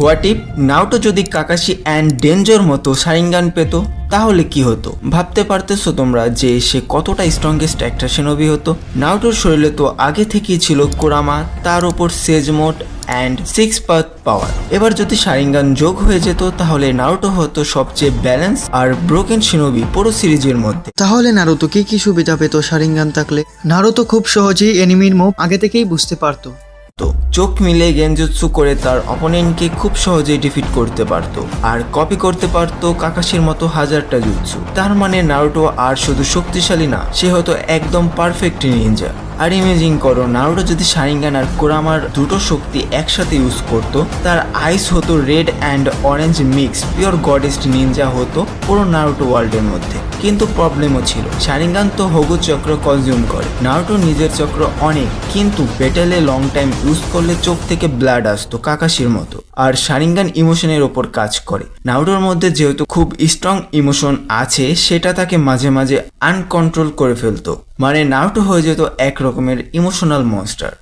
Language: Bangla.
হোয়াট ইফ নারুটো যদি কাকাশি অ্যান্ড ডেঞ্জোর মতো শারিঙ্গান পেত তাহলে কি হতো? ভাবতে পারতেছো তোমরা যে সে কতটা স্ট্রংগেস্ট একটা শিনোবি হতো? নারুটোর শরীরে তো আগে থেকেই ছিল কুরামা, তার উপর সেজ মোড অ্যান্ড 6 পাথ পাওয়ার। এবার যদি শারিঙ্গান যোগ হয়ে যেত তাহলে নারুটো হতো সবচেয়ে ব্যালেন্স আর ব্রোকেন শিনোবি পুরো সিরিজের মধ্যে। তাহলে নারুতো কি সুবিধা পেত শারিঙ্গান থাকলে? নারুতো খুব সহজেই এনিমির মুভ আগে থেকেই বুঝতে পারতো। তো চোখ মিলে গেনজুৎসু করে তার অপোনেন্টকে খুব সহজেই ডিফিট করতে পারতো আর কপি করতে পারতো কাকাশির মতো হাজারটা জুৎসু। তার মানে নারুটো আর শুধু শক্তিশালী না, সে হতো একদম পারফেক্ট নিনজা। আর ইমেজিন করো নারুটো যদি শারিঙ্গান আর কুরামার দুটো শক্তি একসাথে ইউজ করতো, তার আইস হতো red and orange mix, pure গডেস্ট নিনজা হতো পুরো নারুটো ওয়ার্ল্ডের মধ্যে। কিন্তু প্রবলেমও ছিল, শারিঙ্গান তো হগু চক্র কনজিউম করে, নারুটো নিজের চক্র অনেক, কিন্তু ব্যাটেলে লং টাইম ইউজ করলে চোখ থেকে ব্লাড আসতো কাকাশির মতো। আর শারিঙ্গান ইমোশনের ওপর কাজ করে, নারুটোর মধ্যে যেহেতু খুব স্ট্রং ইমোশন আছে সেটা তাকে মাঝে মাঝে আনকন্ট্রোল করে ফেলতো, মানে নারুটো হয়ে যেত এক রকমের ইমোশনাল মনস্টার।